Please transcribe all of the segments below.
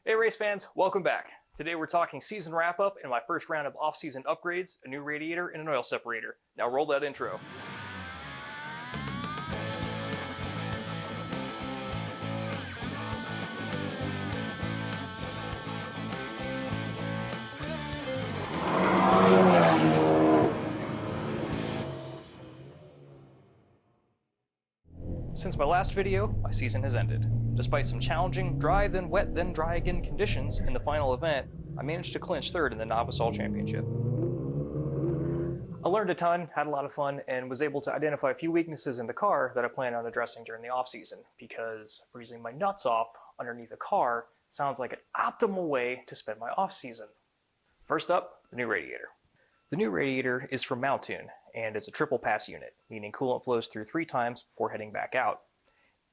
Hey race fans, welcome back. Today we're talking season wrap-up and my first round of off-season upgrades, a new radiator, and an oil separator. Now roll that intro. Since my last video, my season has ended. Despite some challenging dry then wet then dry again conditions in the final event, I managed to clinch third in the Novice All Championship. I learned a ton, had a lot of fun, and was able to identify a few weaknesses in the car that I plan on addressing during the off-season, because freezing my nuts off underneath a car sounds like an optimal way to spend my off-season. First up, the new radiator. The new radiator is from Mountune, and is a triple pass unit, meaning coolant flows through 3 times before heading back out.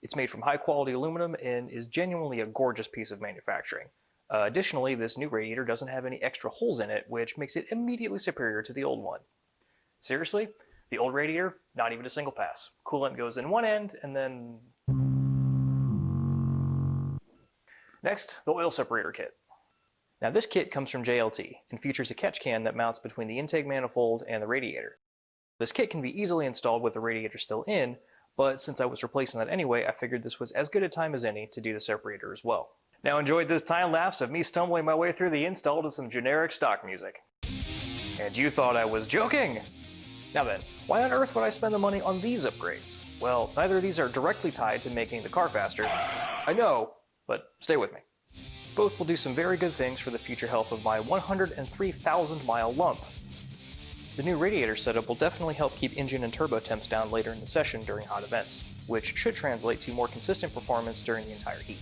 It's made from high quality aluminum and is genuinely a gorgeous piece of manufacturing. Additionally, this new radiator doesn't have any extra holes in it, which makes it immediately superior to the old one. Seriously, the old radiator, not even a single pass. Coolant goes in one end and then... Next, the oil separator kit. Now this kit comes from JLT and features a catch can that mounts between the intake manifold and the radiator. This kit can be easily installed with the radiator still in, but since I was replacing that anyway, I figured this was as good a time as any to do the separator as well. Now enjoyed this time lapse of me stumbling my way through the install to some generic stock music. And you thought I was joking! Now then, why on earth would I spend the money on these upgrades? Well, neither of these are directly tied to making the car faster. I know, but stay with me. Both will do some very good things for the future health of my 103,000 mile lump. The new radiator setup will definitely help keep engine and turbo temps down later in the session during hot events, which should translate to more consistent performance during the entire heat.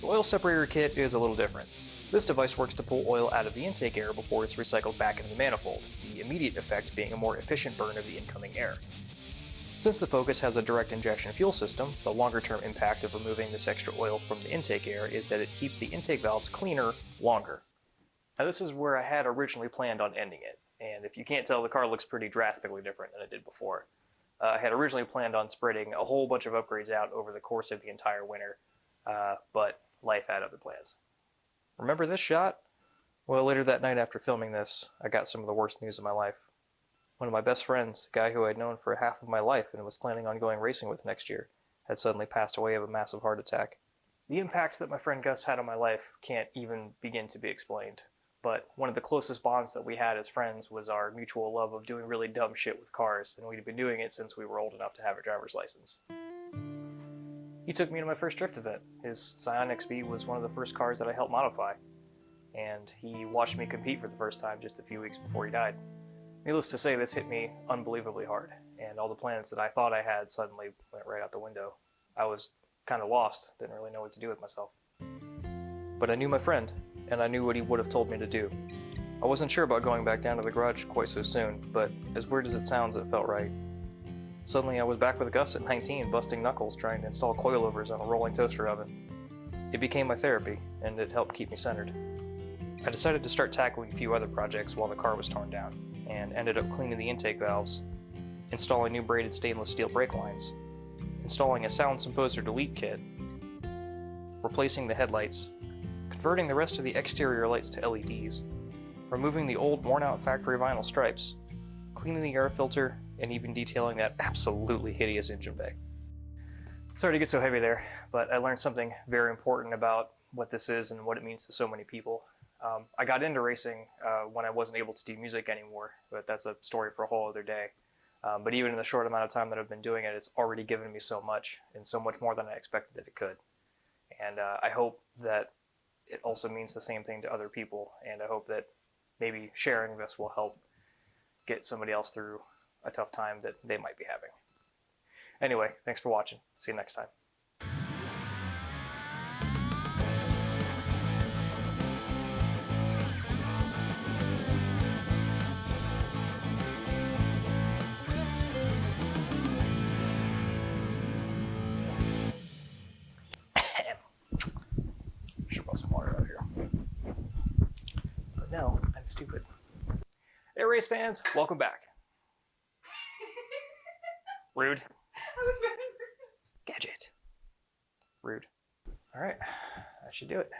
The oil separator kit is a little different. This device works to pull oil out of the intake air before it's recycled back into the manifold, the immediate effect being a more efficient burn of the incoming air. Since the Focus has a direct injection fuel system, the longer-term impact of removing this extra oil from the intake air is that it keeps the intake valves cleaner longer. Now this is where I had originally planned on ending it, and if you can't tell, the car looks pretty drastically different than it did before. I had originally planned on spreading a whole bunch of upgrades out over the course of the entire winter, but life had other plans. Remember this shot? Well, later that night after filming this, I got some of the worst news of my life. One of my best friends, a guy who I'd known for half of my life and was planning on going racing with next year, had suddenly passed away of a massive heart attack. The impact that my friend Gus had on my life can't even begin to be explained, but one of the closest bonds that we had as friends was our mutual love of doing really dumb shit with cars, and we'd been doing it since we were old enough to have a driver's license. He took me to my first drift event. His Scion XB was one of the first cars that I helped modify, and he watched me compete for the first time just a few weeks before he died. Needless to say, this hit me unbelievably hard, and all the plans that I thought I had suddenly went right out the window. I was kind of lost, didn't really know what to do with myself. But I knew my friend, and I knew what he would have told me to do. I wasn't sure about going back down to the garage quite so soon, but as weird as it sounds, it felt right. Suddenly I was back with Gus at 19, busting knuckles trying to install coilovers on a rolling toaster oven. It became my therapy, and it helped keep me centered. I decided to start tackling a few other projects while the car was torn down, and ended up cleaning the intake valves, installing new braided stainless steel brake lines, installing a sound symposer delete kit, replacing the headlights, converting the rest of the exterior lights to LEDs, removing the old worn-out factory vinyl stripes, cleaning the air filter, and even detailing that absolutely hideous engine bay. Sorry to get so heavy there, but I learned something very important about what this is and what it means to so many people. I got into racing when I wasn't able to do music anymore, but that's a story for a whole other day. But even in the short amount of time that I've been doing it, it's already given me so much, and so much more than I expected that it could. And I hope that it also means the same thing to other people, and I hope that maybe sharing this will help get somebody else through a tough time that they might be having. Anyway, thanks for watching. See you next time. Should put some water out here. But no, I'm stupid. Hey race fans, welcome back. Rude. I was very nervous. Gadget. Rude. All right, that should do it.